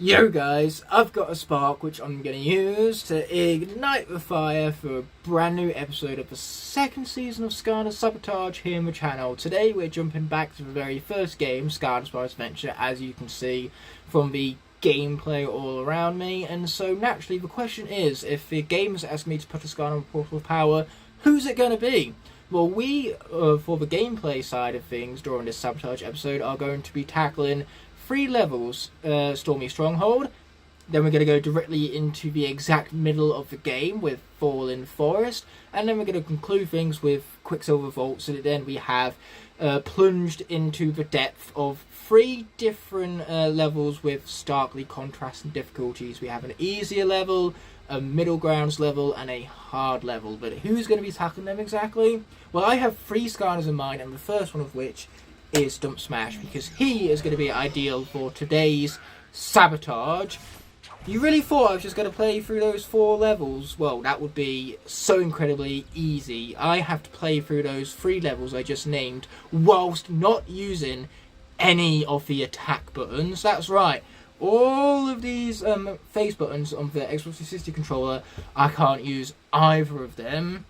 Yo guys, I've got a spark which I'm going to use to ignite the fire for a brand new episode of the second season of Skylanders Sabotage here on the channel. Today we're jumping back to the very first game, Skylanders Adventure, as you can see from the gameplay all around me. And so naturally the question is, if the game is asking me to put a Skylander on Portal of Power, who's it going to be? Well, we, for the gameplay side of things during this Sabotage episode, are going to be tackling 3 levels, Stormy Stronghold. Then we're going to go directly into the exact middle of the game with Fallen Forest. And then we're going to conclude things with Quicksilver Vault, so that then we have plunged into the depth of 3 different levels with starkly contrasting difficulties. We have an easier level, a middle grounds level, and a hard level. But who's going to be tackling them exactly? Well, I have 3 Skylanders in mind, and the first one of which is Stump Smash, because he is going to be ideal for today's Sabotage. You really thought I was just going to play through those 4 levels? Well, that would be so incredibly easy. I have to play through those 3 levels I just named whilst not using any of the attack buttons. That's right. All of these face buttons on the Xbox 360 controller, I can't use either of them.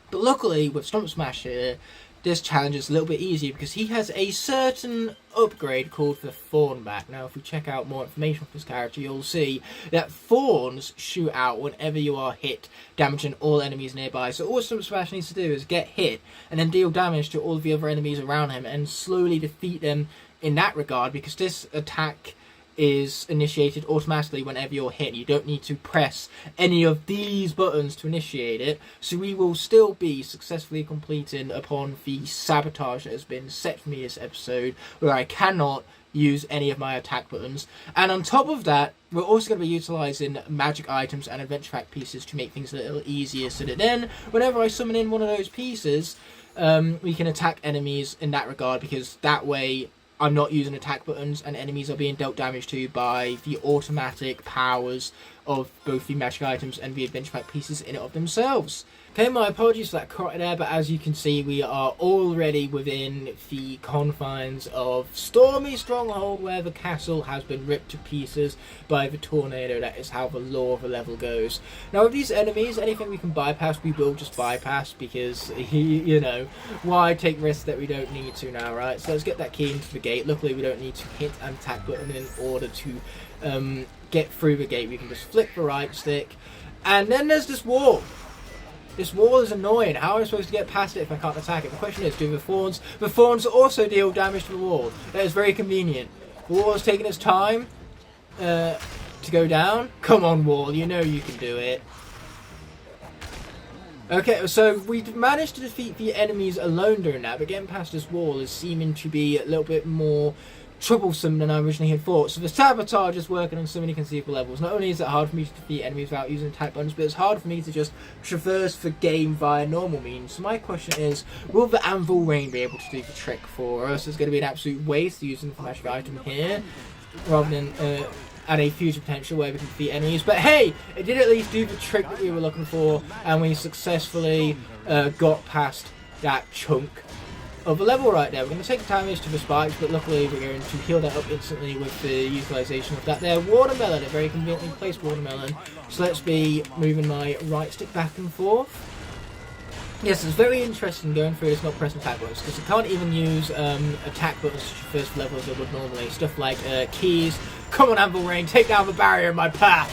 But luckily, with Stump Smash here, this challenge is a little bit easier because he has a certain upgrade called the Thorn Back. Now, if we check out more information of this character, you'll see that thorns shoot out whenever you are hit, damaging all enemies nearby. So all Stump Smash needs to do is get hit and then deal damage to all of the other enemies around him and slowly defeat them in that regard, because this attack is initiated automatically whenever you're hit. You don't need to press any of these buttons to initiate it, so we will still be successfully completing upon the sabotage that has been set for me this episode, where I cannot use any of my attack buttons. And on top of that, we're also going to be utilising magic items and adventure pack pieces to make things a little easier, so that then whenever I summon in one of those pieces, we can attack enemies in that regard, because that way I'm not using attack buttons and enemies are being dealt damage to by the automatic powers of both the magic items and the adventure pack pieces in and of themselves. Okay, my apologies for that cut there, but as you can see, we are already within the confines of Stormy Stronghold, where the castle has been ripped to pieces by the tornado. That is how the law of the level goes. Now, with these enemies, anything we can bypass, we will just bypass, because, you know, why take risks that we don't need to now, right? So let's get that key into the gate. Luckily, we don't need to hit an attack button in order to get through the gate. We can just flick the right stick, and then there's this wall. This wall is annoying. How am I supposed to get past it if I can't attack it? The question is, do the thorns also deal damage to the wall? That is very convenient. The wall is taking its time to go down. Come on, wall, you know you can do it. Okay, so we've managed to defeat the enemies alone during that, but getting past this wall is seeming to be a little bit more troublesome than I originally had thought. So the sabotage is working on so many conceivable levels. Not only is it hard for me to defeat enemies without using attack buttons, but it's hard for me to just traverse the game via normal means. So my question is, will the Anvil Rain be able to do the trick for us? It's going to be an absolute waste using the magic item here, rather than add a future potential where we can defeat enemies. But hey, it did at least do the trick that we were looking for, and we successfully got past that chunk of the level right there. We're going to take the damage to the spikes, but luckily we're going to heal that up instantly with the utilisation of that there watermelon, a very conveniently placed watermelon. So let's be moving my right stick back and forth. Yes, it's very interesting going through this not pressing attack buttons, because I can't even use attack buttons to first level as I would normally. Stuff like keys. Come on, Anvil Rain, take down the barrier in my path.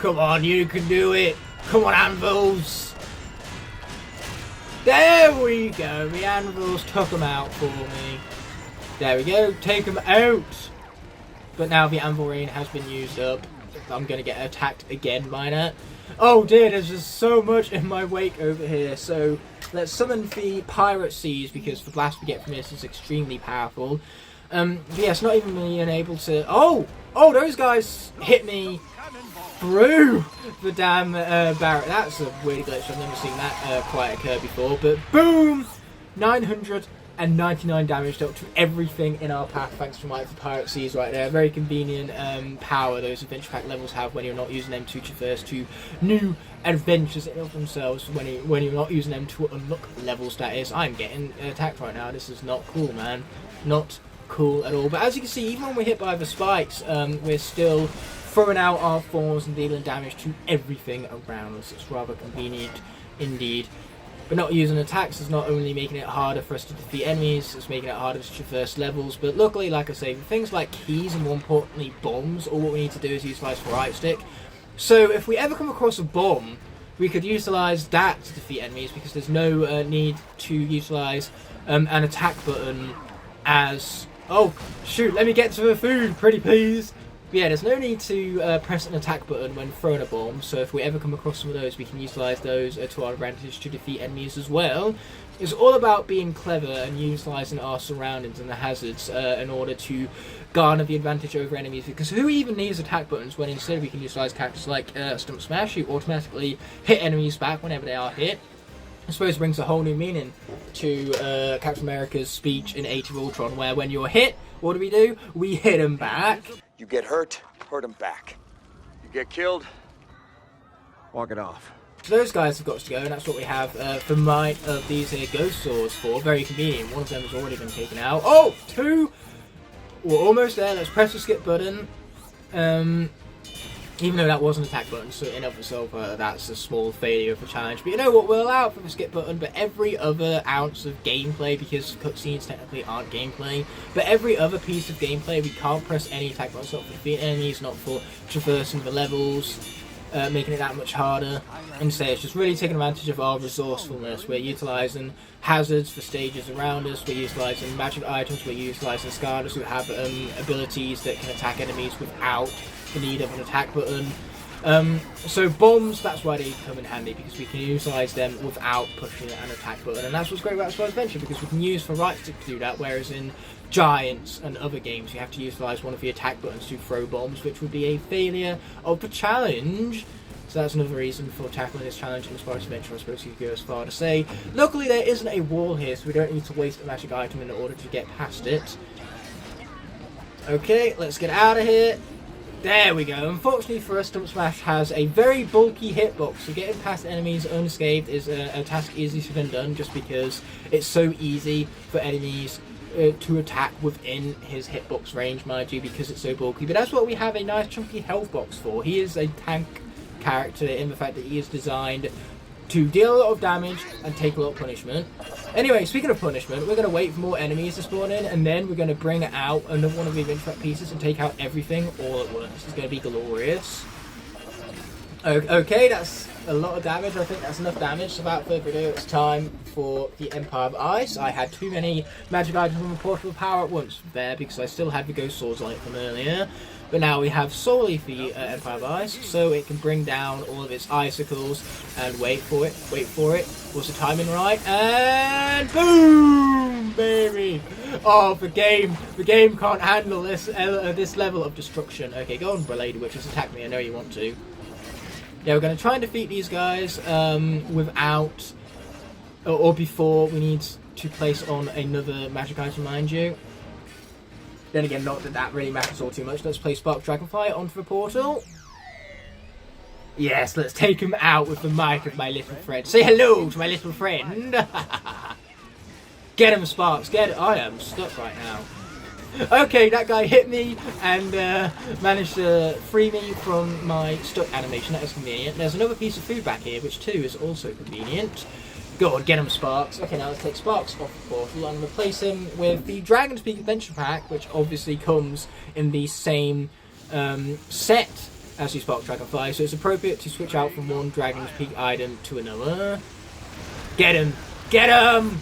Come on, you can do it. Come on, anvils. There we go, the anvils took them out for me. There we go, take them out. But now the Anvil Rain has been used up. I'm going to get attacked again by that. Oh dear, there's just so much in my wake over here. So let's summon the Pirate Seas, because the blast we get from this is extremely powerful. But yes, not even being able to... Oh, those guys hit me through the damn barrier. That's a weird glitch. I've never seen that quite occur before. But boom! 999 damage dealt to everything in our path, thanks to my Pirate Seas right there. Very convenient power those adventure pack levels have when you're not using them to traverse to new adventures in of themselves, when you're not using them to unlock levels, that is. I'm getting attacked right now. This is not cool, man. Not cool at all. But as you can see, even when we're hit by the spikes, we're still throwing out our forms and dealing damage to everything around us. It's rather convenient indeed. But not using attacks is not only making it harder for us to defeat enemies, it's making it harder to traverse levels. But luckily, like I say, with things like keys and more importantly bombs, all what we need to do is utilise the right stick. So if we ever come across a bomb, we could utilise that to defeat enemies, because there's no need to utilise an attack button as... Oh, shoot, let me get to the food, pretty please. But yeah, there's no need to press an attack button when throwing a bomb, so if we ever come across some of those, we can utilise those to our advantage to defeat enemies as well. It's all about being clever and utilising our surroundings and the hazards in order to garner the advantage over enemies, because who even needs attack buttons when instead we can utilise characters like Stump Smash, who automatically hit enemies back whenever they are hit. I suppose it brings a whole new meaning to Captain America's speech in Age of Ultron, where when you're hit, what do? We hit them back. You get hurt them back. You get killed, walk it off. So those guys have got to go, and that's what we have for might of these here ghost swords for. Very convenient. One of them has already been taken out. Oh, two! We're almost there. Let's press the skip button. Even though that was an attack button, so in of itself that's a small failure of the challenge. But you know what, we'll allow it for the skip button, but every other ounce of gameplay, because cutscenes technically aren't gameplay, but every other piece of gameplay, we can't press any attack buttons, not for defeating enemies, not for traversing the levels, making it that much harder. Instead, it's just really taking advantage of our resourcefulness. We're utilising hazards for stages around us, we're utilising magic items, we're utilising Skylanders who have abilities that can attack enemies without the need of an attack button. So bombs, that's why they come in handy, because we can utilise them without pushing an attack button, and that's what's great about Spyro's Adventure, because we can use the right stick to do that, whereas in Giants and other games you have to utilise one of the attack buttons to throw bombs, which would be a failure of the challenge. So that's another reason for tackling this challenge in Spyro's Adventure, I suppose you could go as far to say. Luckily there isn't a wall here, so we don't need to waste a magic item in order to get past it. Okay, let's get out of here. There we go. Unfortunately for us, Stump Smash has a very bulky hitbox, so getting past enemies unscathed is a task easier than done, just because it's so easy for enemies to attack within his hitbox range, mind you, because it's so bulky. But that's what we have a nice chunky health box for. He is a tank character in the fact that he is designed to deal a lot of damage and take a lot of punishment. Anyway, speaking of punishment, we're going to wait for more enemies to spawn in, and then we're going to bring out another one of the event pieces and take out everything all at once. It's going to be glorious. Okay, that's a lot of damage. I think that's enough damage. So without further ado, it's time for the Empire of Ice. I had too many magic items from the Portal of Power at once there, because I still had the Ghost Swords on it from earlier. But now we have solely the Empire of Ice, so it can bring down all of its icicles, and wait for it, was the timing right, and boom, baby! Oh, the game can't handle this level of destruction. Okay, go on, Lady Witches, attack me, I know you want to. Yeah, we're going to try and defeat these guys without, or before we need to place on another magic item, mind you. Then again, not that that really matters all too much. Let's play Spark Dragonfly onto the portal. Yes, let's take him out with the mic of my little friend. Say hello to my little friend. Get him, Sparks. Get it. I am stuck right now. Okay, that guy hit me and managed to free me from my stuck animation. That is convenient. There's another piece of food back here, which too is also convenient. Go on, get him, Sparks. Okay, now let's take Sparks off the portal and replace him with the Dragon's Peak Adventure Pack, which obviously comes in the same set as the Spark Dragonfly, so it's appropriate to switch out from one Dragon's Peak item to another. Get him! Get him!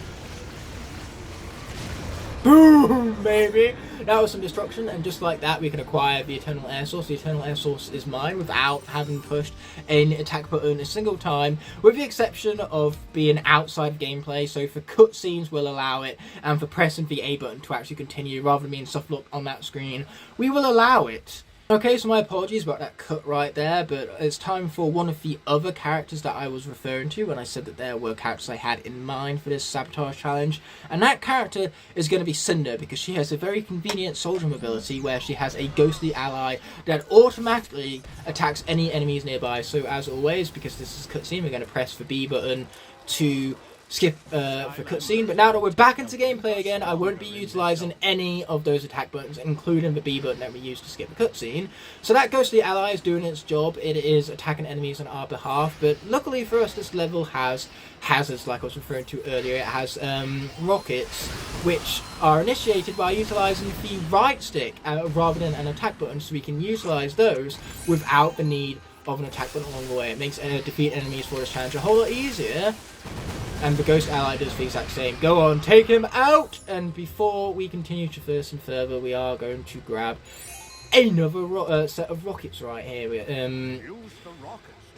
Boom, baby! That was some destruction, and just like that we can acquire the Eternal Air Source. The Eternal Air Source is mine without having pushed an attack button a single time, with the exception of being outside gameplay. So for cutscenes we'll allow it, and for pressing the A button to actually continue rather than being soft locked on that screen, we will allow it. Okay, so my apologies about that cut right there, but it's time for one of the other characters that I was referring to when I said that there were characters I had in mind for this Sabotage challenge, and that character is going to be Cynder, because she has a very convenient soldier mobility where she has a ghostly ally that automatically attacks any enemies nearby. So as always, because this is a cutscene, we're going to press the B button to skip for cutscene, but now that we're back into gameplay again, I won't be utilising any of those attack buttons, including the B button that we used to skip the cutscene. So that ghostly ally is doing its job. It is attacking enemies on our behalf, but luckily for us, this level has hazards like I was referring to earlier. It has rockets, which are initiated by utilising the right stick rather than an attack button, so we can utilise those without the need of an attack button along the way. It makes defeat enemies for this challenge a whole lot easier. And the ghost ally does the exact same. Go on, take him out! And before we continue to traverse and further, we are going to grab another set of rockets right here.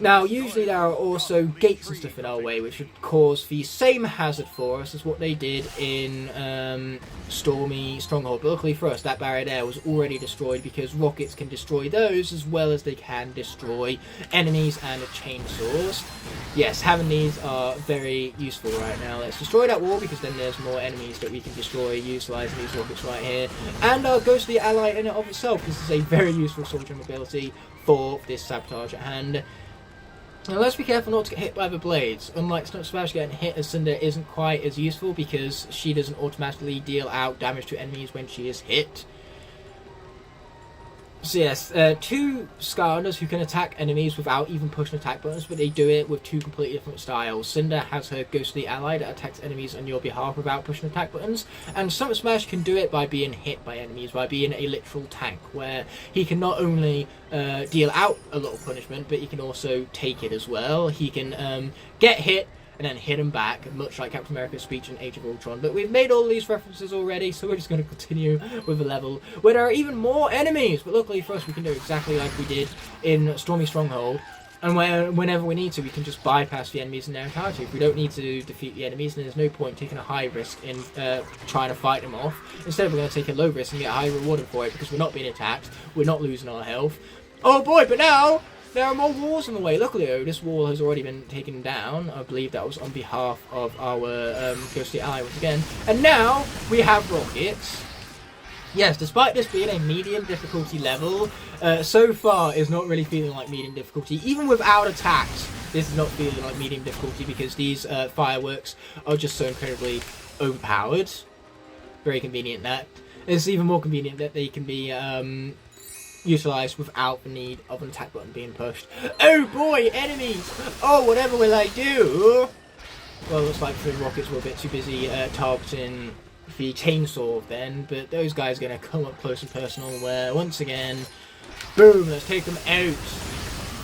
Now, usually there are also gates and stuff in our way, which would cause the same hazard for us as what they did in Stormy Stronghold. But luckily for us, that barrier there was already destroyed because rockets can destroy those as well as they can destroy enemies and chainsaws. Yes, having these are very useful right now. Let's destroy that wall because then there's more enemies that we can destroy utilising these rockets right here. And our ghostly ally in and of itself. This is a very useful sword jump ability for this sabotage at hand. Now let's be careful not to get hit by the blades. Unlike Stump Smash, getting hit as Cynder isn't quite as useful because she doesn't automatically deal out damage to enemies when she is hit. So yes, two Skylanders who can attack enemies without even pushing attack buttons, but they do it with two completely different styles. Cynder has her ghostly ally that attacks enemies on your behalf without pushing attack buttons, and Stump Smash can do it by being hit by enemies, by being a literal tank, where he can not only deal out a lot of punishment, but he can also take it as well. He can get hit and then hit him back, much like Captain America's speech in Age of Ultron. But we've made all these references already, so we're just going to continue with a level where there are even more enemies. But luckily for us, we can do exactly like we did in Stormy Stronghold. And whenever we need to, we can just bypass the enemies in their entirety. If we don't need to defeat the enemies, then there's no point taking a high risk in trying to fight them off. Instead, we're going to take a low risk and get a high reward for it because we're not being attacked, we're not losing our health. Oh boy, but now there are more walls in the way. Luckily, though, this wall has already been taken down. I believe that was on behalf of our ghostly ally once again. And now we have rockets. Yes, despite this being a medium difficulty level, so far it's not really feeling like medium difficulty. Even without attacks, this is not feeling like medium difficulty because these fireworks are just so incredibly overpowered. Very convenient that. It's even more convenient that they can be utilised without the need of an attack button being pushed. Oh boy, enemies! Oh, whatever will I do? Well, looks like the rockets were a bit too busy targeting the chainsaw then, but those guys are going to come up close and personal where, once again, boom, let's take them out.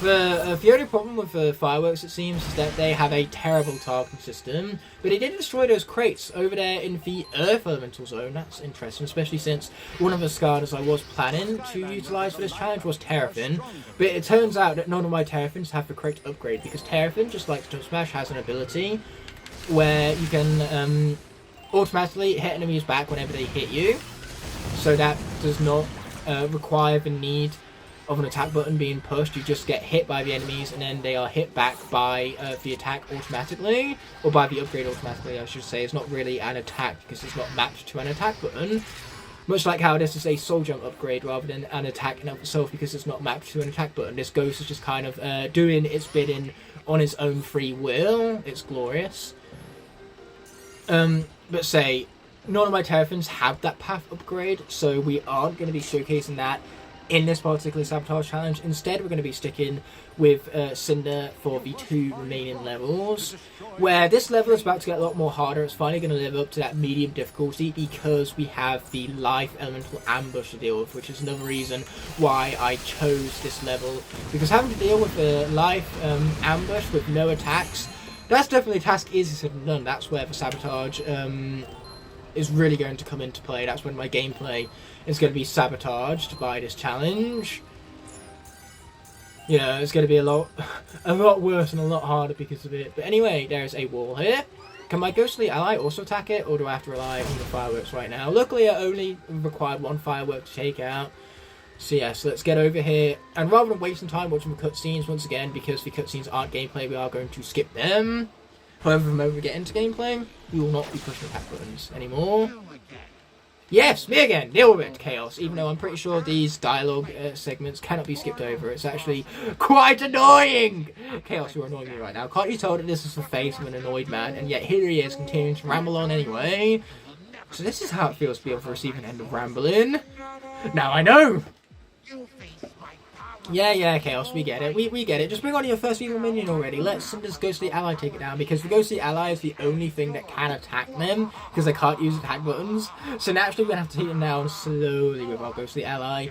The only problem with the fireworks, it seems, is that they have a terrible targeting system, but they did destroy those crates over there in the Earth Elemental Zone. That's interesting, especially since one of the Skylanders I was planning to utilise for this challenge was Terrafin, but it turns out that none of my Terrafins have the correct upgrade, because Terrafin, just like Stump Smash, has an ability where you can automatically hit enemies back whenever they hit you, so that does not require the need of an attack button being pushed. You just get hit by the enemies and then they are hit back by the attack automatically, or by the upgrade automatically I should say. It's not really an attack because it's not mapped to an attack button, much like how this is a soul jump upgrade rather than an attack in of itself because it's not mapped to an attack button. This ghost is just kind of doing its bidding on its own free will. It's glorious. But say, none of my Terrafins have that path upgrade, so we aren't going to be showcasing that in this particular Sabotage challenge. Instead, we're going to be sticking with Cynder for the two remaining levels, where this level is about to get a lot more harder. It's finally going to live up to that medium difficulty because we have the life elemental ambush to deal with, which is another reason why I chose this level, because having to deal with the life ambush with no attacks, that's definitely a task easier said than done. That's where the Sabotage is really going to come into play. That's when my gameplay is going to be sabotaged by this challenge. You know, it's going to be a lot worse and a lot harder because of it. But anyway, there's a wall here. Can my ghostly ally also attack it, or do I have to rely on the fireworks right now? Luckily, I only required one firework to take out. So yes, let's get over here. And rather than wasting time watching the cutscenes, once again, because the cutscenes aren't gameplay, we are going to skip them. However, the moment we get into gameplay, we will not be pushing attack buttons anymore. Yes, me again. Deal with it, Chaos. Even though I'm pretty sure these dialogue segments cannot be skipped over. It's actually quite annoying. Chaos, you're annoying me right now. Can't you tell that this is the face of an annoyed man? And yet here he is, continuing to ramble on anyway. So this is how it feels to be able to receive an end of rambling. Now I know. Yeah, Chaos, we get it. We get it. Just bring on your first evil minion already. Let Cynder's ghostly ally take it down, because the ghostly ally is the only thing that can attack them, because they can't use attack buttons. So naturally we're going to have to take them down slowly with our ghostly ally,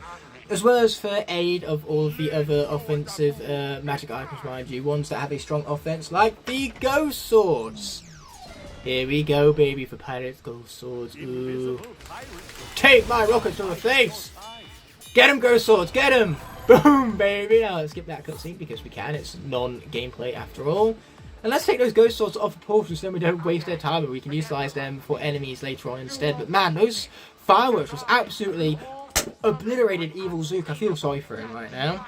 as well as for aid of all of the other offensive magic items, mind you, ones that have a strong offense, like the ghost swords. Here we go, baby, for pirates, ghost swords. Ooh. Take my rockets to the face! Get him, ghost swords, get him! Boom, baby! Now let's skip that cutscene because we can. It's non-gameplay after all. And let's take those ghost swords off the portal so we don't waste their time and we can utilize them for enemies later on instead. But man, those fireworks was absolutely obliterated Evil Zook. I feel sorry for him right now.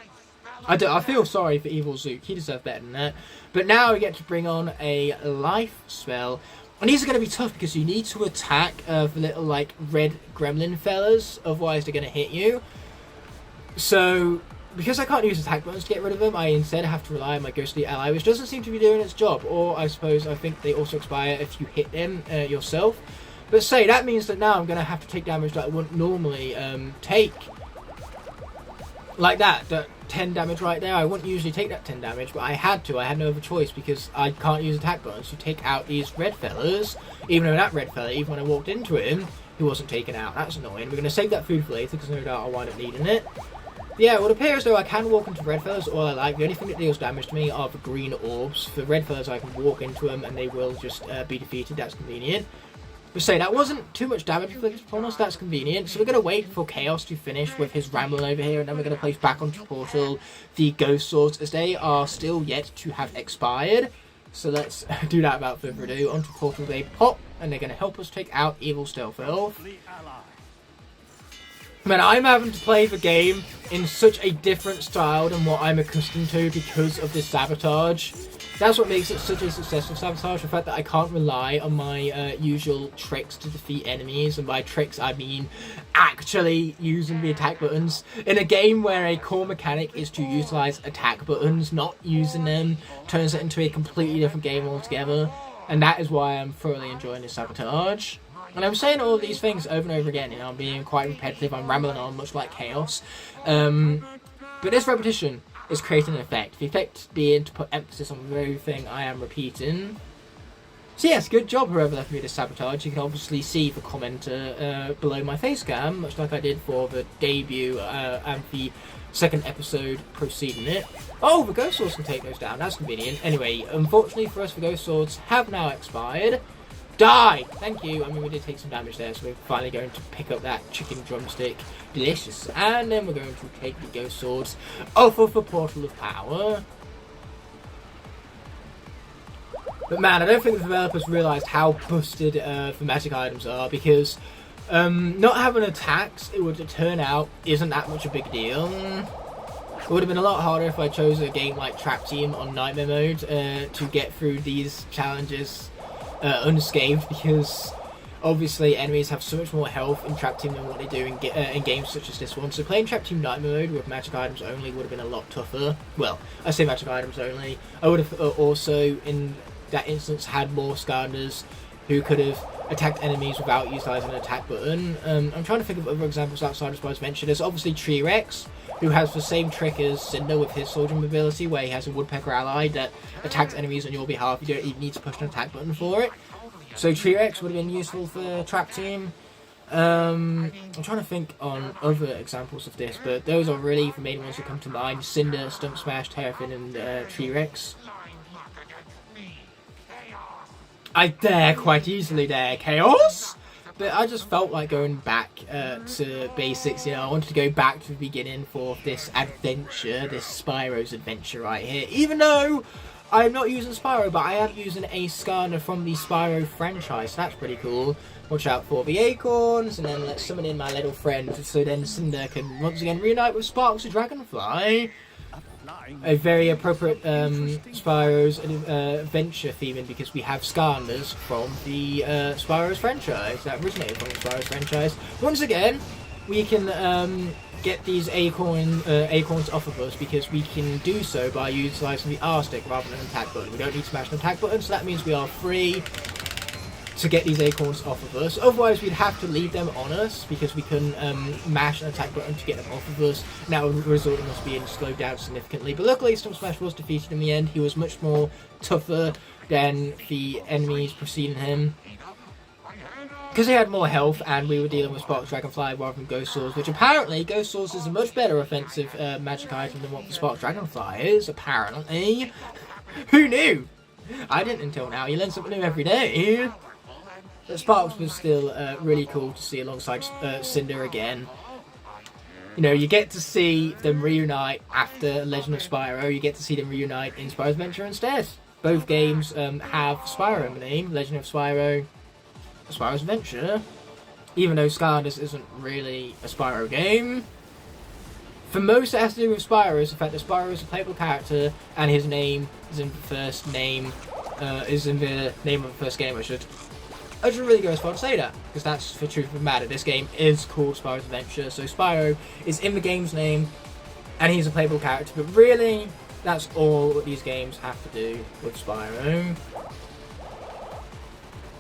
I feel sorry for Evil Zook. He deserved better than that. But now we get to bring on a life spell. And these are going to be tough because you need to attack the little like red gremlin fellas. Otherwise they're going to hit you. So, because I can't use attack buttons to get rid of them, I instead have to rely on my ghostly ally, which doesn't seem to be doing its job. Or, I suppose, I think they also expire if you hit them yourself. But say, that means that now I'm going to have to take damage that I wouldn't normally take. Like that 10 damage right there. I wouldn't usually take that 10 damage, but I had to. I had no other choice because I can't use attack buttons to take out these red fellas. Even though that red fella, even when I walked into him, he wasn't taken out. That's annoying. We're going to save that food for later because no doubt I'll wind up needing it. Yeah, well, it appears though I can walk into red fellas all I like. The only thing that deals damage to me are the green orbs. For red fellas, I can walk into them and they will just be defeated. That's convenient. But say, that wasn't too much damage upon us. That's convenient. So we're going to wait for Chaos to finish with his rambling over here, and then we're going to place back onto Portal the ghost swords as they are still yet to have expired. So let's do that without further ado. Onto Portal they pop, and they're going to help us take out Evil Stealth Elf. Man, I'm having to play the game in such a different style than what I'm accustomed to because of this sabotage. That's what makes it such a successful sabotage, the fact that I can't rely on my usual tricks to defeat enemies, and by tricks I mean actually using the attack buttons. In a game where a core mechanic is to utilize attack buttons, not using them turns it into a completely different game altogether, and that is why I'm thoroughly enjoying this sabotage. And I'm saying all of these things over and over again, you know, I'm being quite repetitive, I'm rambling on, much like Chaos. But this repetition is creating an effect. The effect being to put emphasis on the very thing I am repeating. So yes, good job whoever left me this sabotage. You can obviously see the commenter below my face cam, much like I did for the debut and the second episode preceding it. Oh, the ghost swords can take those down, that's convenient. Anyway, unfortunately for us, the ghost swords have now expired. Die! Thank you. I mean, we did take some damage there, so we're finally going to pick up that chicken drumstick. Delicious. And then we're going to take the ghost swords off of the Portal of Power. But man, I don't think the developers realised how busted the magic items are, because not having attacks, it would turn out, isn't that much a big deal. It would have been a lot harder if I chose a game like Trap Team on Nightmare Mode to get through these challenges unscathed, because obviously enemies have so much more health in Trap Team than what they do in games such as this one. So playing Trap Team Nightmare Mode with magic items only would have been a lot tougher. Well, I say magic items only. I would have also, in that instance, had more Skylanders who could have attacked enemies without utilising an attack button. I'm trying to think of other examples outside of Spyro's Venture. There's obviously T-Rex, who has the same trick as Cynder with his soldier mobility, where he has a woodpecker ally that attacks enemies on your behalf. You don't even need to push an attack button for it. So T-Rex would have been useful for Trap Team. I'm trying to think on other examples of this, but those are really the main ones that come to mind. Cynder, Stump Smash, Terrafin, and T-Rex. I dare quite easily there, Chaos! But I just felt like going back to basics, you know. I wanted to go back to the beginning for this adventure, this Spyro's adventure right here. Even though I'm not using Spyro, but I am using a Skylander from the Spyro franchise, so that's pretty cool. Watch out for the acorns, and then let's summon in my little friend, so then Cynder can once again reunite with Sparks the Dragonfly. a very appropriate Spyro's adventure theming, because we have Skylanders from the Spyro's franchise that originated from the Spyro's franchise. Once again, we can get these acorns off of us because we can do so by utilising the R stick rather than an attack button. We don't need to smash an attack button, so that means we are free to get these acorns off of us. Otherwise, we'd have to leave them on us because we couldn't mash an attack button to get them off of us. And that would result in us being slowed down significantly. But luckily, Stump Smash was defeated in the end. He was much more tougher than the enemies preceding him, because he had more health, and we were dealing with Spark Dragonfly rather than Ghost Swords, which apparently Ghost Swords is a much better offensive magic item than what the Spark Dragonfly is, apparently. Who knew? I didn't until now. You learn something new every day. But Sparks was still really cool to see alongside Cynder again. You know, you get to see them reunite after Legend of Spyro. You get to see them reunite in Spyro's Adventure instead. Both games have Spyro in the name. Legend of Spyro, Spyro's Adventure, even though Skylanders isn't really a Spyro game. For most, it has to do with Spyro is the fact that Spyro is a playable character and his name is in the first name, is in the name of the first game. I should really go as far to say that, because that's the truth of the matter. This game is called Spyro's Adventure, so Spyro is in the game's name and he's a playable character, but really, that's all that these games have to do with Spyro.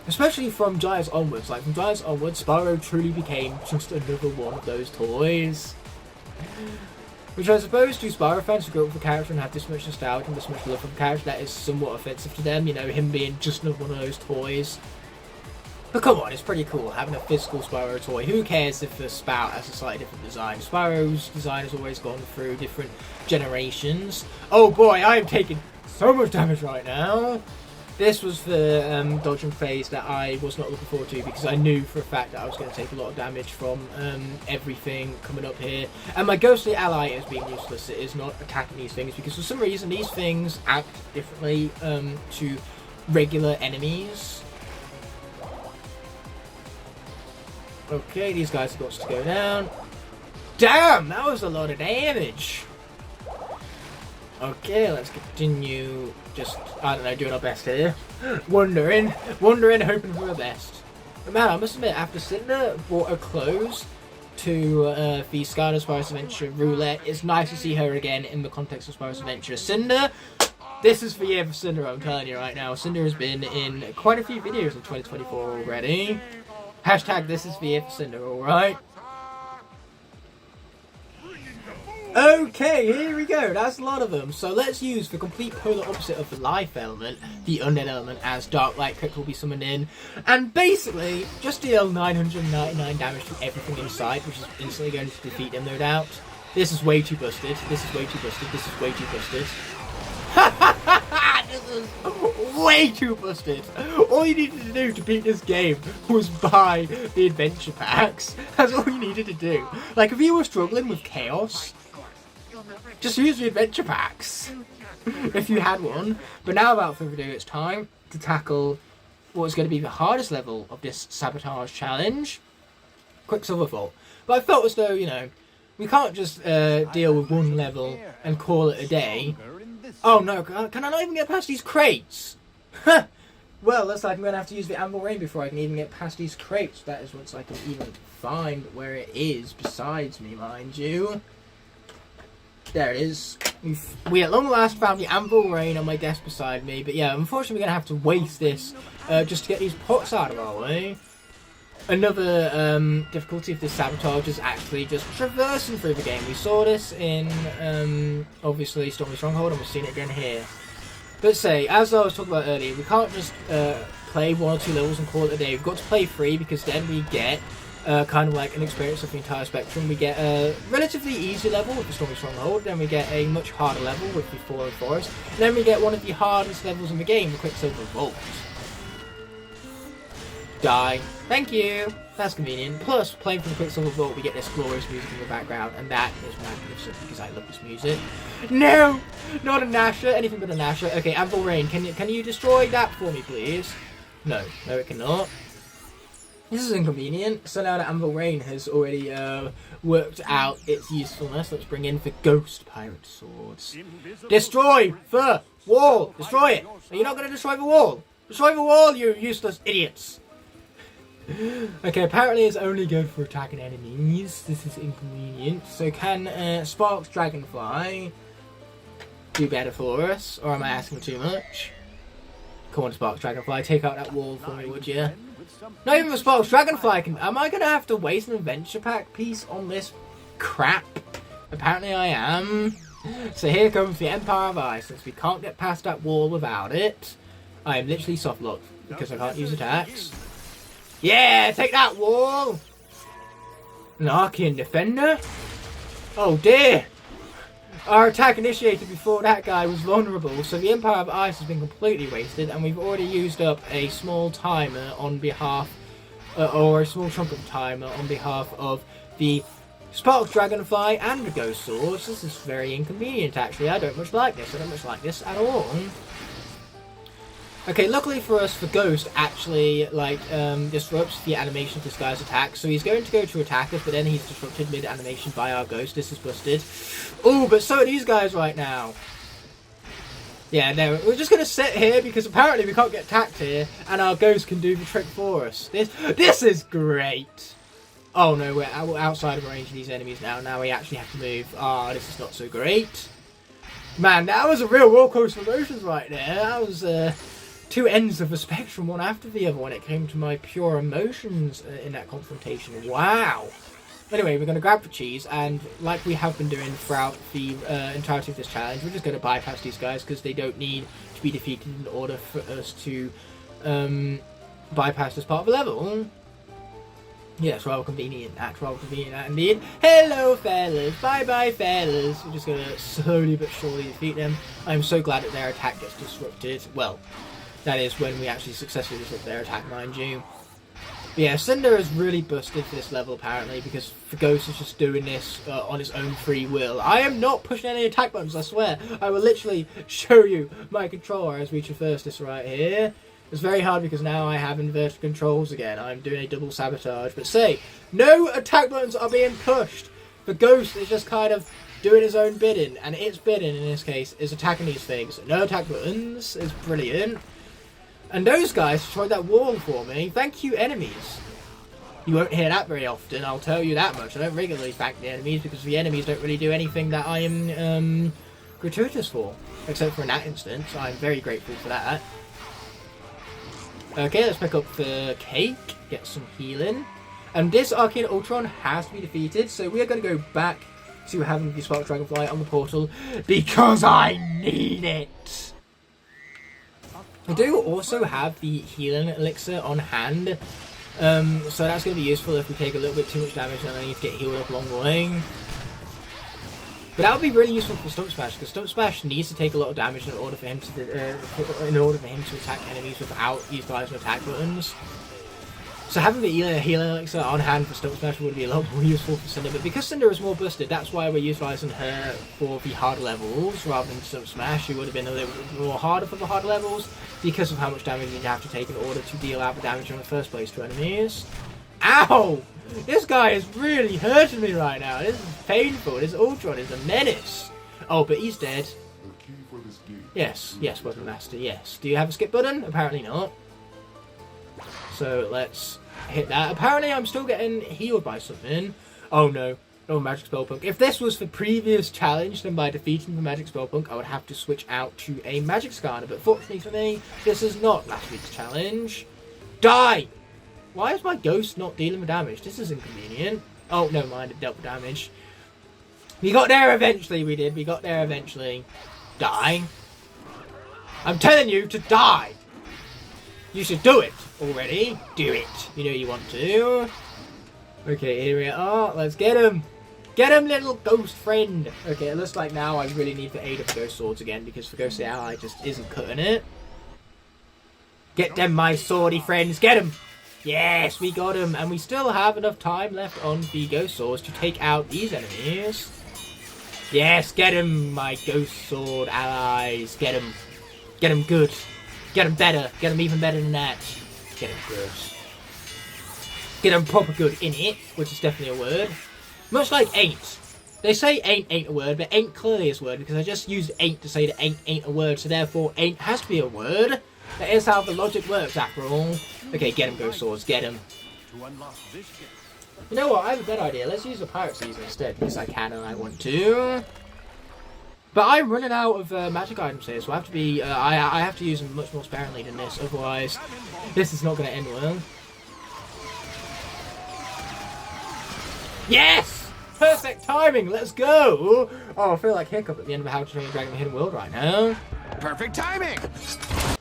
Especially from Giants onwards. Like, from Giants onwards, Spyro truly became just another one of those toys. Which I suppose to Spyro fans who grew up with the character and have this much nostalgia and this much love for the character, that is somewhat offensive to them, you know, him being just another one of those toys. But come on, it's pretty cool having a physical Spyro toy. Who cares if the spout has a slightly different design? Spyro's design has always gone through different generations. Oh boy, I am taking so much damage right now. This was the dodging phase that I was not looking forward to, because I knew for a fact that I was going to take a lot of damage from everything coming up here. And my ghostly ally is being useless. It is not attacking these things, because for some reason these things act differently to regular enemies. Okay, these guys have got to go down. Damn, that was a lot of damage. Okay, let's continue just, I don't know, doing our best here. Wondering, hoping for the best. But man, I must admit, after Cynder brought a close to the Skylanders Spyro's Adventure roulette, it's nice to see her again in the context of Spyro's Adventure. Cynder, this is the year for Cynder, I'm telling you right now. Cynder has been in quite a few videos in 2024 already. Hashtag this is the year for Cynder, alright? Okay, here we go. That's a lot of them. So let's use the complete polar opposite of the life element, the undead element, as Dark Light Crypt will be summoned in. And basically, just deal 999 damage to everything in sight, which is instantly going to defeat him, no doubt. This is way too busted. This is way too busted. This is way too busted. This is way too busted. All you needed to do to beat this game was buy the adventure packs. That's all you needed to do. Like, if you were struggling with chaos, just use the adventure packs if you had one. But now, without further ado, it's time to tackle what's going to be the hardest level of this Sabotage challenge, Quicksilver Vault. But I felt as though, you know, we can't just deal with one level and call it a day. Oh no, can I not even get past these crates? Well, looks like I'm going to have to use the Anvil Rain before I can even get past these crates. That is once I can even find where it is besides me, mind you. There it is. We at long last found the Anvil Rain on my desk beside me. But yeah, unfortunately we're going to have to waste this just to get these pots out of our way. Another difficulty of this Sabotage is actually just traversing through the game. We saw this in, obviously, Stormy Stronghold, and we've seen it again here. But say, as I was talking about earlier, we can't just play 1 or 2 levels and call it a day. We've got to play 3, because then we get kind of like an experience of the entire spectrum. We get a relatively easy level with the Stormy Stronghold, then we get a much harder level with the Fallen Forest, and then we get one of the hardest levels in the game, the Quicksilver Vault. Die. Thank you. That's convenient. Plus, playing from the Quicksilver Vault, we get this glorious music in the background, and that is magnificent because I love this music. No! Not a Nasher. Anything but a Nasher. Okay, Anvil Rain, can you destroy that for me, please? No. No, it cannot. This is inconvenient. So now that Anvil Rain has already worked out its usefulness, let's bring in the Ghost Pirate Swords. Destroy the wall! Destroy it! Are you not going to destroy the wall? Destroy the wall, you useless idiots! Okay, apparently it's only good for attacking enemies. This is inconvenient. So can Sparks Dragonfly do better for us? Or am I asking too much? Come on, Sparks Dragonfly, take out that wall for me, would you? Not even the Sparks Dragonfly can... Am I going to have to waste an adventure pack piece on this crap? Apparently I am. So here comes the Empire of Ice. Since we can't get past that wall without it, I am literally soft locked because I can't use attacks. Yeah, take that wall! An Archean Defender? Oh dear! Our attack initiated before that guy was vulnerable, so the Empire of Ice has been completely wasted, and we've already used up a small timer on behalf, or a small chunk of timer on behalf of the Sparks Dragonfly and the Ghost Swords. This is very inconvenient, actually. I don't much like this. I don't much like this at all. Okay, luckily for us, the Ghost actually, disrupts the animation to Sky's attack. So he's going to go to attack us, but then he's disrupted mid-animation by our Ghost. This is busted. Oh, but so are these guys right now. Yeah, no, we're just going to sit here because apparently we can't get attacked here, and our Ghost can do the trick for us. This is great. Oh no, we're outside of range of these enemies now. Now we actually have to move. Ah, this is not so great. Man, that was a real rollercoaster of emotions right there. That was, two ends of a spectrum, one after the other, when it came to my pure emotions in that confrontation. Wow. Anyway, we're going to grab the cheese, and like we have been doing throughout the entirety of this challenge, we're just going to bypass these guys because they don't need to be defeated in order for us to bypass this part of the level. Yes, rather convenient. That's rather convenient indeed. Hello, fellas. Bye-bye, fellas. We're just going to slowly but surely defeat them. I'm so glad that their attack gets disrupted. Well, that is when we actually successfully disrupt their attack, mind you. But yeah, Cynder is really busted for this level, apparently, because the Ghost is just doing this on his own free will. I am not pushing any attack buttons, I swear. I will literally show you my controller as we traverse this right here. It's very hard because now I have inverted controls again. I'm doing a double sabotage. But say, no attack buttons are being pushed. The Ghost is just kind of doing his own bidding. And its bidding, in this case, is attacking these things. No attack buttons. It's brilliant. And those guys destroyed that wall for me. Thank you, enemies. You won't hear that very often, I'll tell you that much. I don't regularly thank the enemies because the enemies don't really do anything that I am gratuitous for. Except for in that instance. I'm very grateful for that. Okay, let's pick up the cake. Get some healing. And this Archean Ultron has to be defeated. So we are going to go back to having the Spark Dragonfly on the portal. Because I need it. I do also have the healing elixir on hand, so that's going to be useful if we take a little bit too much damage and I need to get healed up along the way. But that would be really useful for Stump Smash, because Stump Smash needs to take a lot of damage in order for him to attack enemies without utilising attack buttons. So having the healing elixir on hand for Stump Smash would be a lot more useful for Cynder, but because Cynder is more busted, that's why we're utilising her for the harder levels rather than Stump Smash. She would have been a little bit more harder for the harder levels because of how much damage you have to take in order to deal out the damage in the first place to enemies. Ow! This guy is really hurting me right now. This is painful. This Ultron is a menace. Oh, but he's dead. Yes, yes, Weapon Master, yes. Do you have a skip button? Apparently not. So let's hit that. Apparently I'm still getting healed by something. Oh no. No Magic Spellpunk. If this was the previous challenge, then by defeating the Magic Spellpunk, I would have to switch out to a Magic Scanner. But fortunately for me, this is not last week's challenge. Die! Why is my Ghost not dealing with damage? This is inconvenient. Oh, never mind. It dealt with damage. We got there eventually, we did. We got there eventually. Die. I'm telling you to die! You should do it already. Do it. You know you want to. Okay, here we are. Let's get him. Get him, little ghost friend. Okay, it looks like now I really need the aid of Ghost Swords again because the Ghost Ally just isn't cutting it. Get them, my swordy friends. Get him. Yes, we got him. And we still have enough time left on the Ghost Swords to take out these enemies. Yes, get him, my Ghost Sword allies. Get him. Get him good. Get him better. Get him even better than that. Get him good. get them proper good in it, which is definitely a word. Much like ain't. They say ain't a word, but ain't clearly is a word because I just used ain't to say that ain't a word, so therefore ain't has to be a word. That is how the logic works after all. Okay, get him, Ghost Swords, get him. You know what, I have a better idea. Let's use the Pirate Season instead, because I can and I want to. But I'm running out of magic items here, so I have to be. I have to use them much more sparingly than this. Otherwise, this is not going to end well. Yes, perfect timing. Let's go. Oh, I feel like Hiccup at the end of How to Train Your Dragon: The Hidden World right now. Perfect timing.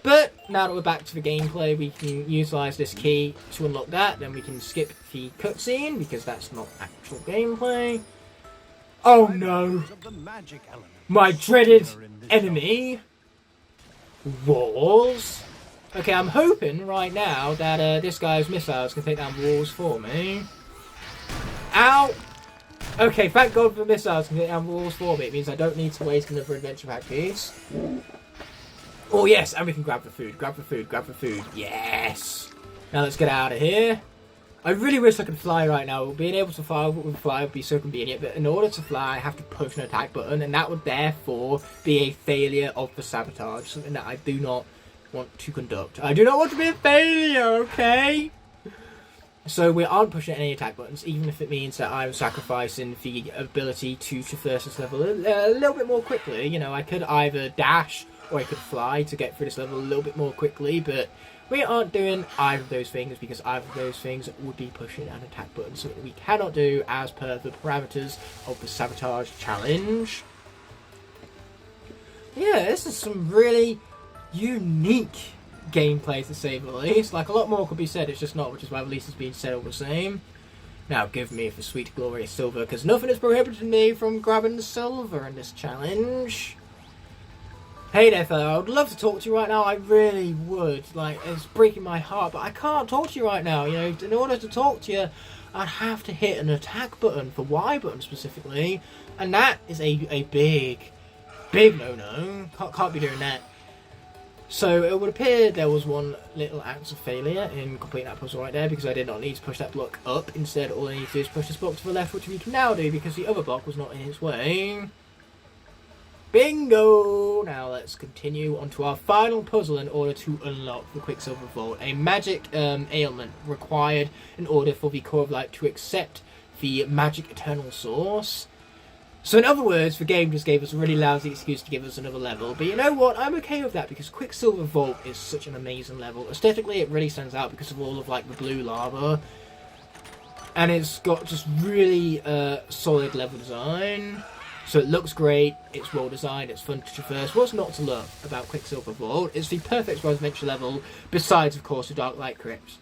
But now that we're back to the gameplay, we can utilise this key to unlock that. Then we can skip the cutscene because that's not actual gameplay. Oh no. My dreaded enemy, walls. Okay, I'm hoping right now that this guy's missiles can take down walls for me. Ow! Okay, thank God for missiles can take down walls for me. It means I don't need to waste another adventure pack piece. Oh yes, and we can grab the food, grab the food, grab the food. Yes! Now let's get out of here. I really wish I could fly right now. Being able to fly would be so convenient, but in order to fly, I have to push an attack button, and that would therefore be a failure of the sabotage, something that I do not want to conduct. I do not want to be a failure, okay? So we aren't pushing any attack buttons, even if it means that I'm sacrificing the ability to traverse this level a little bit more quickly. You know, I could either dash or I could fly to get through this level a little bit more quickly, but we aren't doing either of those things because either of those things would be pushing an attack button, something we cannot do as per the parameters of the Sabotage challenge. Yeah, this is some really unique gameplay to say the least. Like, a lot more could be said, it's just not, which is why the least is being said all the same. Now give me the sweet glorious silver, because nothing is prohibiting me from grabbing the silver in this challenge. Hey there, fella, I would love to talk to you right now, I really would. Like, it's breaking my heart, but I can't talk to you right now. You know, in order to talk to you, I'd have to hit an attack button, the Y button specifically, and that is a big no-no. Can't be doing that. So it would appear there was one little ounce of failure in completing that puzzle right there, because I did not need to push that block up. Instead, all I need to do is push this block to the left, which we can now do because the other block was not in its way. Bingo! Now let's continue on to our final puzzle in order to unlock the Quicksilver Vault. A magic ailment required in order for the Core of Light to accept the magic eternal source. So in other words, the game just gave us a really lousy excuse to give us another level. But you know what? I'm okay with that because Quicksilver Vault is such an amazing level. Aesthetically, it really stands out because of all of like the blue lava. And it's got just really solid level design. So it looks great, it's well designed, it's fun to traverse. What's not to love about Quicksilver Vault? It's the perfect Surprise Adventure level, besides of course the Dark Light Crypt.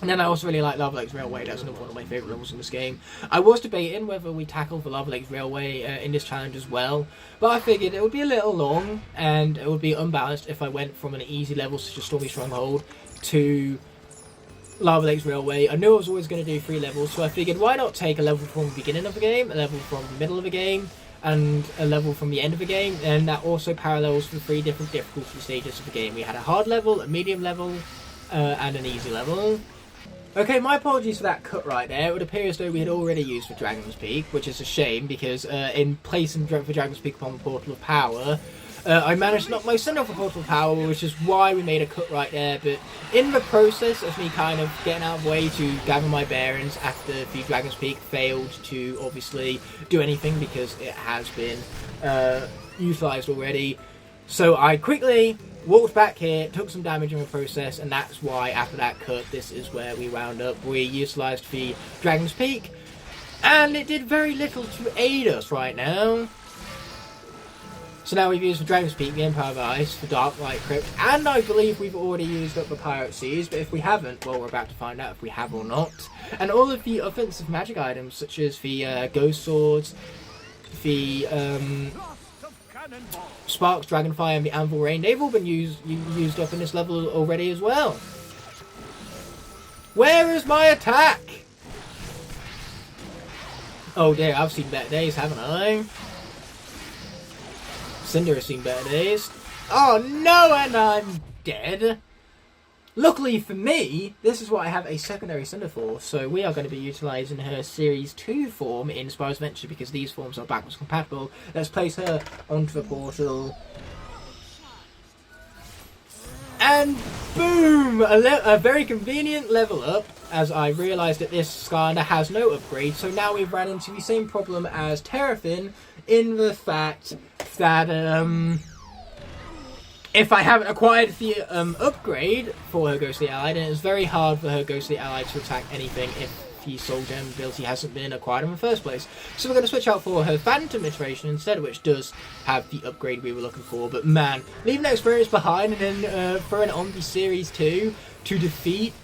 And then I also really like Lava Lakes Railway, that's another one of my favourite levels in this game. I was debating whether we tackle the Lava Lakes Railway in this challenge as well, but I figured it would be a little long, and it would be unbalanced if I went from an easy level such as Stormy Stronghold to Lava Lakes Railway. I knew I was always going to do 3 levels, so I figured why not take a level from the beginning of the game, a level from the middle of the game, and a level from the end of the game, and that also parallels the 3 different difficulty stages of the game. We had a hard level, a medium level, and an easy level. Okay, my apologies for that cut right there. It would appear as though we had already used for Dragon's Peak, which is a shame, because in placing for Dragon's Peak upon the Portal of Power, I managed to knock my son off a Portal of Power, which is why we made a cut right there. But in the process of me kind of getting out of the way to gather my bearings after the Dragon's Peak failed to obviously do anything because it has been utilised already. So I quickly walked back here, took some damage in the process, and that's why after that cut, this is where we wound up. We utilised the Dragon's Peak, and it did very little to aid us right now. So now we've used the Dragon's Peak, the Empire of Ice, the Dark Light Crypt, and I believe we've already used up the Pirate Seas, but if we haven't, well, we're about to find out if we have or not. And all of the offensive magic items, such as the Ghost Swords, the Sparks, Dragonfire, and the Anvil Rain, they've all been used up in this level already as well. Where is my attack? Oh dear, I've seen better days, haven't I? Cynder has seen better days. Oh no, and I'm dead. Luckily for me, this is what I have a secondary Cynder for, so we are going to be utilising her Series 2 form in Spyro's Adventure because these forms are backwards compatible. Let's place her onto the portal. And boom! A very convenient level up, as I realised that this Skylander has no upgrade, so now we've ran into the same problem as Terrafin in the fact that, if I haven't acquired the upgrade for her Ghostly Ally, then it's very hard for her Ghostly Ally to attack anything if the Soul Gem ability hasn't been acquired in the first place. So we're going to switch out for her Phantom iteration instead, which does have the upgrade we were looking for. But man, leaving that experience behind and then throwing on the Series 2 to defeat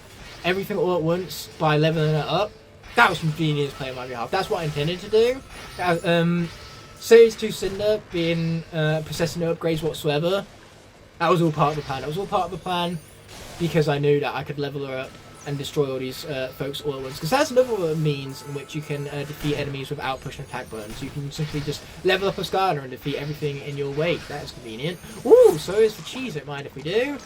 everything all at once by leveling it up, that was convenient play on my behalf. That's what I intended to do. Series 2 Cynder being possessing no upgrades whatsoever. That was all part of the plan. That was all part of the plan because I knew that I could level her up and destroy all these folks all at once. Because that's another means in which you can defeat enemies without pushing attack buttons. You can simply just level up a Skylander and defeat everything in your wake. That is convenient. Ooh, so is the cheese. Don't mind if we do.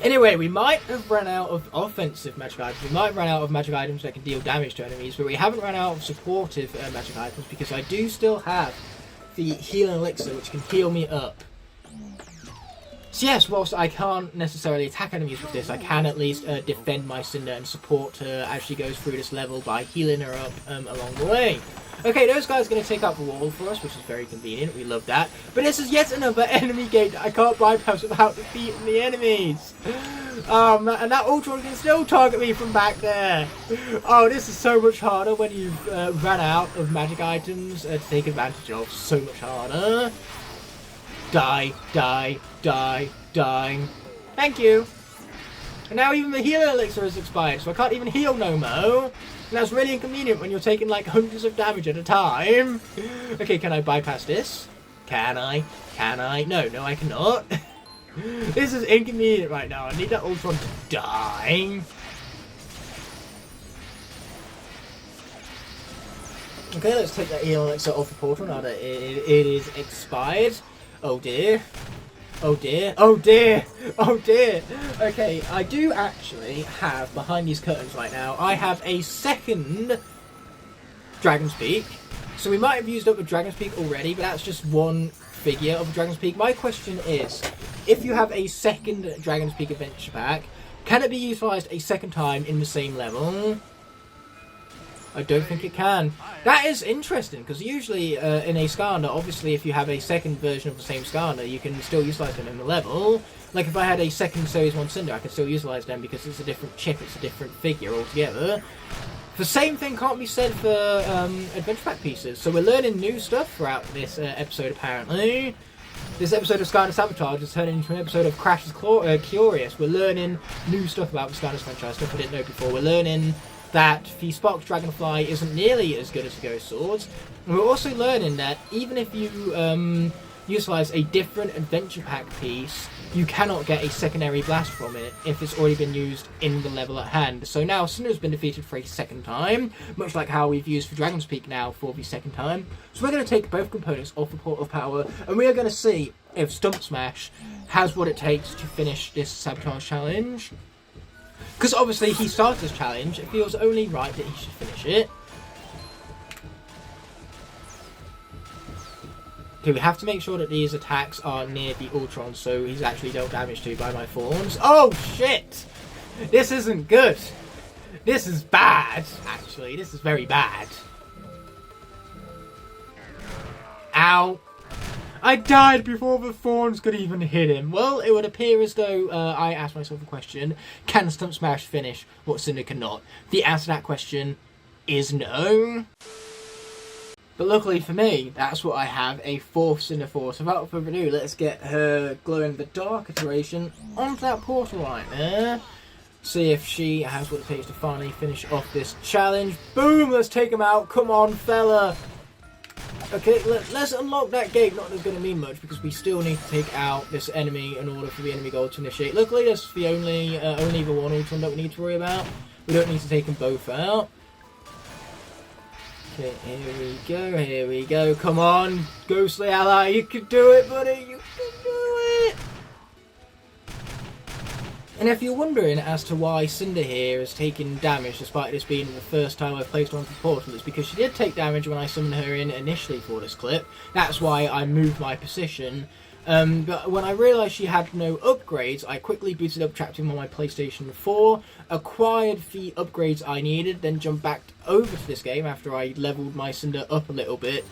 Anyway, we might have run out of offensive magic items. We might run out of magic items that can deal damage to enemies, but we haven't run out of supportive magic items because I do still have the healing elixir, which can heal me up. So yes, whilst I can't necessarily attack enemies with this, I can at least defend my Cynder and support her as she goes through this level by healing her up along the way. Okay, those guys are going to take out the wall for us, which is very convenient. We love that. But this is yet another enemy gate that I can't bypass without defeating the enemies. And that Ultron can still target me from back there. Oh, this is so much harder when you've run out of magic items to take advantage of. So much harder. Die, die, die, die. Thank you. And now even the healing elixir has expired, so I can't even heal no more. And that's really inconvenient when you're taking like hundreds of damage at a time. Okay, can I bypass this? Can I? Can I? No, no I cannot. This is inconvenient right now. I need that Ultron to die. Okay, let's take that healing elixir off the portal now that it is expired. Oh dear. Oh dear. Oh dear. Oh dear. Okay, I do actually have, behind these curtains right now, I have a second Dragon's Peak. So we might have used up the Dragon's Peak already, but that's just one figure of the Dragon's Peak. My question is, if you have a second Dragon's Peak adventure pack, can it be utilised a second time in the same level? I don't think it can. That is interesting, because usually in a Skylander, obviously if you have a second version of the same Skylander, you can still utilise them in the level. Like if I had a second Series 1 Cynder, I could still utilise them because it's a different chip, it's a different figure altogether. The same thing can't be said for adventure pack pieces. So we're learning new stuff throughout this episode apparently. This episode of Skylanders Sabotage is turning into an episode of Crash is Curious. We're learning new stuff about the Skylanders franchise, stuff I didn't know before. We're learning that the Sparks Dragonfly isn't nearly as good as the Ghost Swords. And we're also learning that even if you utilise a different adventure pack piece, you cannot get a secondary blast from it if it's already been used in the level at hand. So now Cynder's been defeated for a second time, much like how we've used for Dragon's Peak now for the second time. So we're going to take both components off the Portal of Power, and we are going to see if Stump Smash has what it takes to finish this Sabotage challenge. Because obviously he started this challenge, it feels only right that he should finish it. Okay, we have to make sure that these attacks are near the Ultron so he's actually dealt damage to by my thorns. Oh shit! This isn't good! This is bad, actually. This is very bad. Ow! I died before the thorns could even hit him. Well, it would appear as though I asked myself a question. Can Stump Smash finish what Cynder cannot? The answer to that question is no. But luckily for me, that's what I have a fourth Cynder for. So without further ado, let's get her glow-in-the-dark iteration onto that portal right there. See if she has what it takes to finally finish off this challenge. Boom! Let's take him out. Come on, fella. Okay, let's unlock that gate. Not that it's going to mean much because we still need to take out this enemy in order for the enemy goal to initiate. Luckily, that's the only the one Ultron that we need to worry about. We don't need to take them both out. Okay, here we go. Come on, Ghostly Ally, you can do it, buddy. You can do it. And if you're wondering as to why Cynder here is taking damage despite this being the first time I've placed her onto the portal, it's because she did take damage when I summoned her in initially for this clip. That's why I moved my position. But when I realised she had no upgrades, I quickly booted up Trap Team on my PlayStation 4, acquired the upgrades I needed, then jumped back over to this game after I levelled my Cynder up a little bit.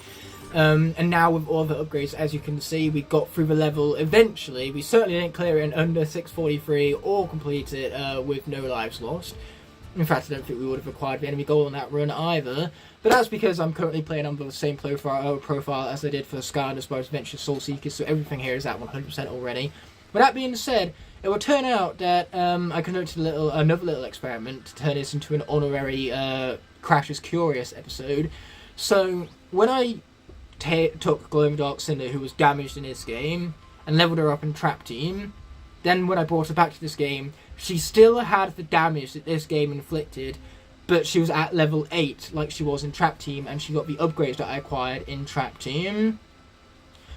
And now with all the upgrades, as you can see, we got through the level eventually. We certainly didn't clear it in under 643 or complete it with no lives lost. In fact, I don't think we would have acquired the enemy goal on that run either. But that's because I'm currently playing on the same profile as I did for Skylanders, Spyro Adventure, Soul Seekers, so everything here is at 100% already. With that being said, it will turn out that I conducted another little experiment to turn this into an honorary Crash is Curious episode. So, when I took Glowing Dark Cynder, who was damaged in this game, and leveled her up in Trap Team. Then when I brought her back to this game, she still had the damage that this game inflicted, but she was at level 8 like she was in Trap Team, and she got the upgrades that I acquired in Trap Team.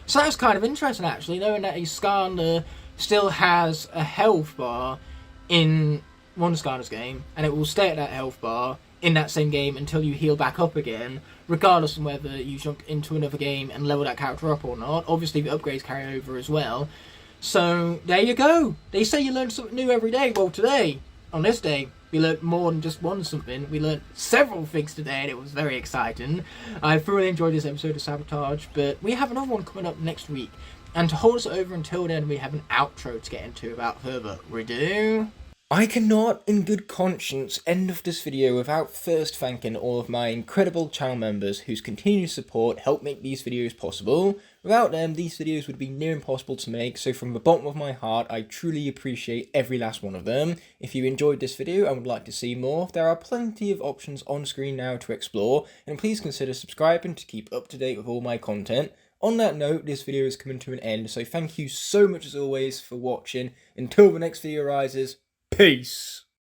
So that was kind of interesting actually, knowing that a Skylander still has a health bar in one Skylanders game, and it will stay at that health bar in that same game until you heal back up again, regardless of whether you jump into another game and level that character up or not. Obviously the upgrades carry over as well. So there you go. They say you learn something new every day. Well, today, on this day, we learned more than just one something. We learned several things today, and it was very exciting. I thoroughly enjoyed this episode of Sabotage, but we have another one coming up next week. And to hold us over until then, we have an outro to get into without further ado. I cannot, in good conscience, end off this video without first thanking all of my incredible channel members whose continued support help make these videos possible. Without them, these videos would be near impossible to make, so from the bottom of my heart, I truly appreciate every last one of them. If you enjoyed this video and would like to see more, there are plenty of options on screen now to explore, and please consider subscribing to keep up to date with all my content. On that note, this video is coming to an end, so thank you so much as always for watching. Until the next video arises, peace!